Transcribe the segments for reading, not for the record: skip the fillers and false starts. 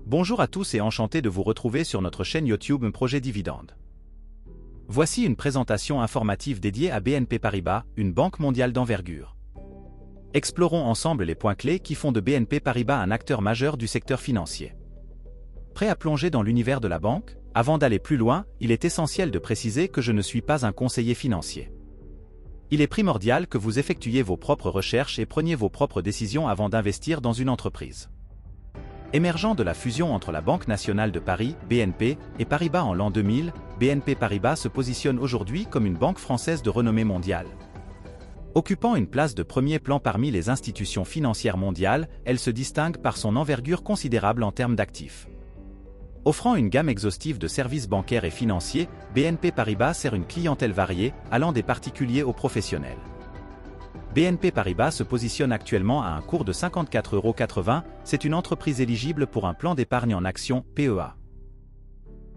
Bonjour à tous et enchanté de vous retrouver sur notre chaîne YouTube Projet Dividende. Voici une présentation informative dédiée à BNP Paribas, une banque mondiale d'envergure. Explorons ensemble les points clés qui font de BNP Paribas un acteur majeur du secteur financier. Prêt à plonger dans l'univers de la banque? Avant d'aller plus loin, il est essentiel de préciser que je ne suis pas un conseiller financier. Il est primordial que vous effectuiez vos propres recherches et preniez vos propres décisions avant d'investir dans une entreprise. Émergent de la fusion entre la Banque nationale de Paris, BNP, et Paribas en l'an 2000, BNP Paribas se positionne aujourd'hui comme une banque française de renommée mondiale. Occupant une place de premier plan parmi les institutions financières mondiales, elle se distingue par son envergure considérable en termes d'actifs. Offrant une gamme exhaustive de services bancaires et financiers, BNP Paribas sert une clientèle variée, allant des particuliers aux professionnels. BNP Paribas se positionne actuellement à un cours de 54,80 €, c'est une entreprise éligible pour un plan d'épargne en actions, PEA.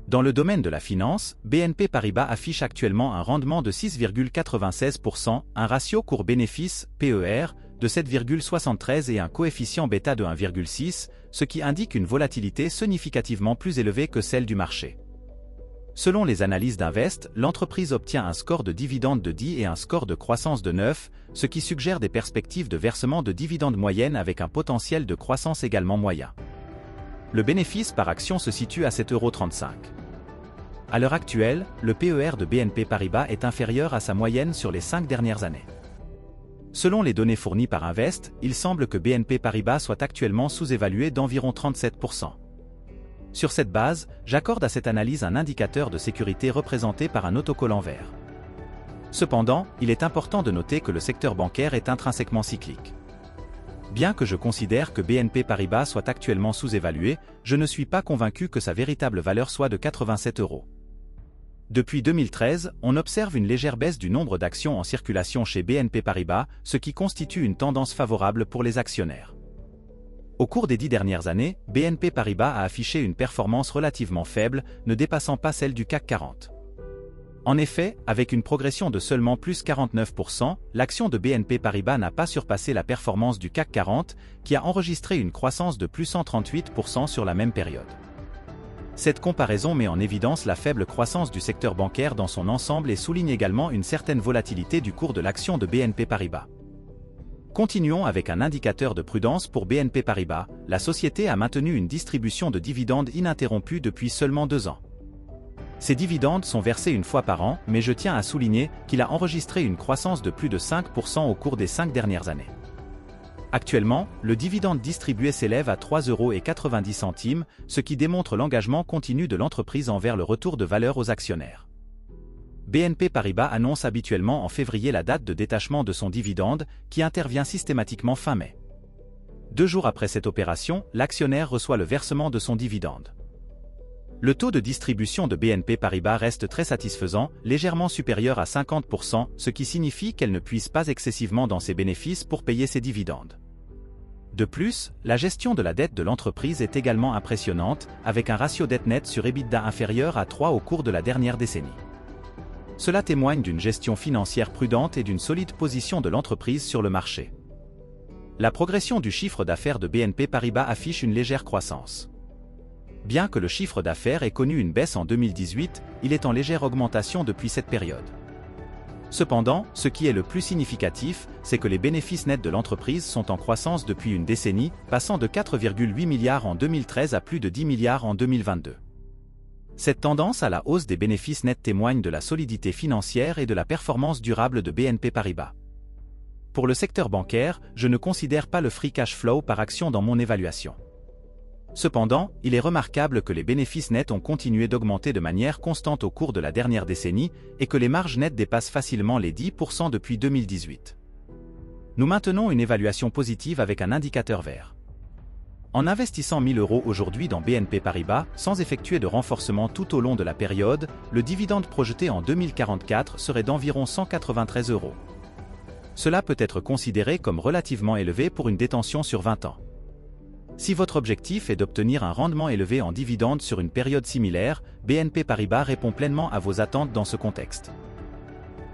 Dans le domaine de la finance, BNP Paribas affiche actuellement un rendement de 6,96%, un ratio cours-bénéfice, PER, de 7,73 et un coefficient bêta de 1,6, ce qui indique une volatilité significativement plus élevée que celle du marché. Selon les analyses d'Invest, l'entreprise obtient un score de dividende de 10 et un score de croissance de 9, ce qui suggère des perspectives de versement de dividendes moyennes avec un potentiel de croissance également moyen. Le bénéfice par action se situe à 7,35 €. À l'heure actuelle, le PER de BNP Paribas est inférieur à sa moyenne sur les 5 dernières années. Selon les données fournies par Invest, il semble que BNP Paribas soit actuellement sous-évalué d'environ 37%. Sur cette base, j'accorde à cette analyse un indicateur de sécurité représenté par un autocollant vert. Cependant, il est important de noter que le secteur bancaire est intrinsèquement cyclique. Bien que je considère que BNP Paribas soit actuellement sous-évalué, je ne suis pas convaincu que sa véritable valeur soit de 87 €. Depuis 2013, on observe une légère baisse du nombre d'actions en circulation chez BNP Paribas, ce qui constitue une tendance favorable pour les actionnaires. Au cours des 10 dernières années, BNP Paribas a affiché une performance relativement faible, ne dépassant pas celle du CAC 40. En effet, avec une progression de seulement plus 49%, l'action de BNP Paribas n'a pas surpassé la performance du CAC 40, qui a enregistré une croissance de plus 138% sur la même période. Cette comparaison met en évidence la faible croissance du secteur bancaire dans son ensemble et souligne également une certaine volatilité du cours de l'action de BNP Paribas. Continuons avec un indicateur de prudence pour BNP Paribas, la société a maintenu une distribution de dividendes ininterrompue depuis seulement 2 ans. Ces dividendes sont versés une fois par an, mais je tiens à souligner qu'il a enregistré une croissance de plus de 5% au cours des 5 dernières années. Actuellement, le dividende distribué s'élève à 3,90 €, ce qui démontre l'engagement continu de l'entreprise envers le retour de valeur aux actionnaires. BNP Paribas annonce habituellement en février la date de détachement de son dividende, qui intervient systématiquement fin mai. 2 jours après cette opération, l'actionnaire reçoit le versement de son dividende. Le taux de distribution de BNP Paribas reste très satisfaisant, légèrement supérieur à 50%, ce qui signifie qu'elle ne puise pas excessivement dans ses bénéfices pour payer ses dividendes. De plus, la gestion de la dette de l'entreprise est également impressionnante, avec un ratio dette nette sur EBITDA inférieur à 3 au cours de la dernière décennie. Cela témoigne d'une gestion financière prudente et d'une solide position de l'entreprise sur le marché. La progression du chiffre d'affaires de BNP Paribas affiche une légère croissance. Bien que le chiffre d'affaires ait connu une baisse en 2018, il est en légère augmentation depuis cette période. Cependant, ce qui est le plus significatif, c'est que les bénéfices nets de l'entreprise sont en croissance depuis une décennie, passant de 4,8 milliards en 2013 à plus de 10 milliards en 2022. Cette tendance à la hausse des bénéfices nets témoigne de la solidité financière et de la performance durable de BNP Paribas. Pour le secteur bancaire, je ne considère pas le free cash flow par action dans mon évaluation. Cependant, il est remarquable que les bénéfices nets ont continué d'augmenter de manière constante au cours de la dernière décennie et que les marges nettes dépassent facilement les 10% depuis 2018. Nous maintenons une évaluation positive avec un indicateur vert. En investissant 1 000 € aujourd'hui dans BNP Paribas, sans effectuer de renforcement tout au long de la période, le dividende projeté en 2044 serait d'environ 193 €. Cela peut être considéré comme relativement élevé pour une détention sur 20 ans. Si votre objectif est d'obtenir un rendement élevé en dividende sur une période similaire, BNP Paribas répond pleinement à vos attentes dans ce contexte.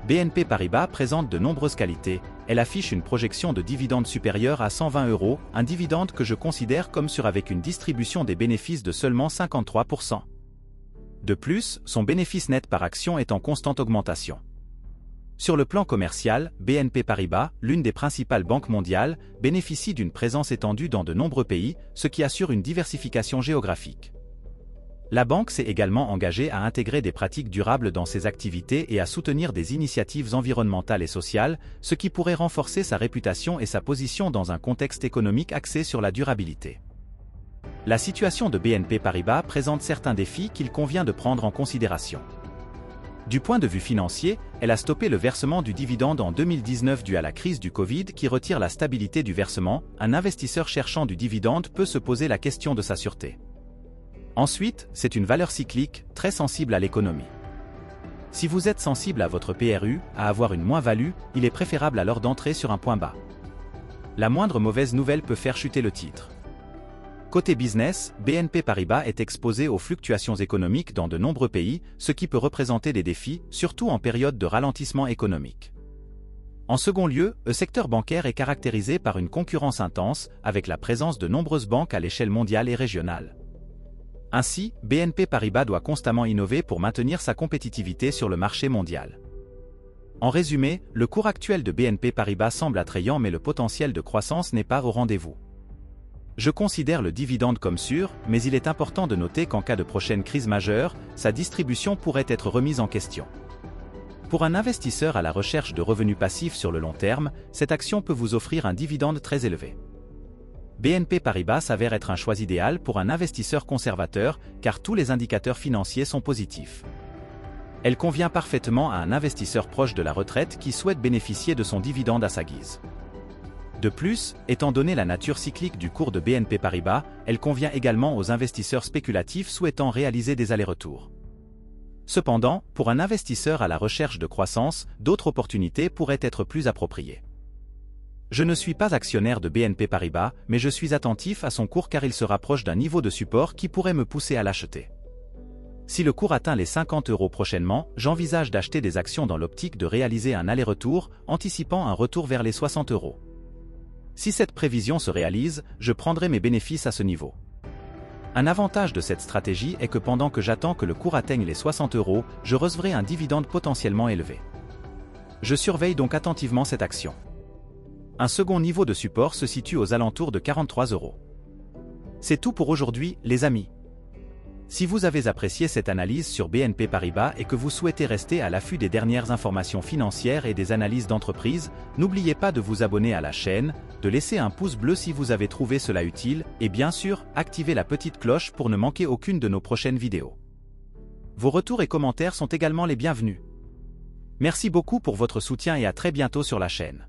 BNP Paribas présente de nombreuses qualités. Elle affiche une projection de dividende supérieure à 120 €, un dividende que je considère comme sûr avec une distribution des bénéfices de seulement 53%. De plus, son bénéfice net par action est en constante augmentation. Sur le plan commercial, BNP Paribas, l'une des principales banques mondiales, bénéficie d'une présence étendue dans de nombreux pays, ce qui assure une diversification géographique. La banque s'est également engagée à intégrer des pratiques durables dans ses activités et à soutenir des initiatives environnementales et sociales, ce qui pourrait renforcer sa réputation et sa position dans un contexte économique axé sur la durabilité. La situation de BNP Paribas présente certains défis qu'il convient de prendre en considération. Du point de vue financier, elle a stoppé le versement du dividende en 2019 dû à la crise du Covid qui retire la stabilité du versement. Un investisseur cherchant du dividende peut se poser la question de sa sûreté. Ensuite, c'est une valeur cyclique, très sensible à l'économie. Si vous êtes sensible à votre PRU, à avoir une moins-value, il est préférable alors d'entrer sur un point bas. La moindre mauvaise nouvelle peut faire chuter le titre. Côté business, BNP Paribas est exposé aux fluctuations économiques dans de nombreux pays, ce qui peut représenter des défis, surtout en période de ralentissement économique. En second lieu, le secteur bancaire est caractérisé par une concurrence intense, avec la présence de nombreuses banques à l'échelle mondiale et régionale. Ainsi, BNP Paribas doit constamment innover pour maintenir sa compétitivité sur le marché mondial. En résumé, le cours actuel de BNP Paribas semble attrayant mais le potentiel de croissance n'est pas au rendez-vous. Je considère le dividende comme sûr, mais il est important de noter qu'en cas de prochaine crise majeure, sa distribution pourrait être remise en question. Pour un investisseur à la recherche de revenus passifs sur le long terme, cette action peut vous offrir un dividende très élevé. BNP Paribas s'avère être un choix idéal pour un investisseur conservateur car tous les indicateurs financiers sont positifs. Elle convient parfaitement à un investisseur proche de la retraite qui souhaite bénéficier de son dividende à sa guise. De plus, étant donné la nature cyclique du cours de BNP Paribas, elle convient également aux investisseurs spéculatifs souhaitant réaliser des allers-retours. Cependant, pour un investisseur à la recherche de croissance, d'autres opportunités pourraient être plus appropriées. Je ne suis pas actionnaire de BNP Paribas, mais je suis attentif à son cours car il se rapproche d'un niveau de support qui pourrait me pousser à l'acheter. Si le cours atteint les 50 € prochainement, j'envisage d'acheter des actions dans l'optique de réaliser un aller-retour, anticipant un retour vers les 60 €. Si cette prévision se réalise, je prendrai mes bénéfices à ce niveau. Un avantage de cette stratégie est que pendant que j'attends que le cours atteigne les 60 €, je recevrai un dividende potentiellement élevé. Je surveille donc attentivement cette action. Un second niveau de support se situe aux alentours de 43 €. C'est tout pour aujourd'hui, les amis. Si vous avez apprécié cette analyse sur BNP Paribas et que vous souhaitez rester à l'affût des dernières informations financières et des analyses d'entreprise, n'oubliez pas de vous abonner à la chaîne, de laisser un pouce bleu si vous avez trouvé cela utile et bien sûr, activez la petite cloche pour ne manquer aucune de nos prochaines vidéos. Vos retours et commentaires sont également les bienvenus. Merci beaucoup pour votre soutien et à très bientôt sur la chaîne.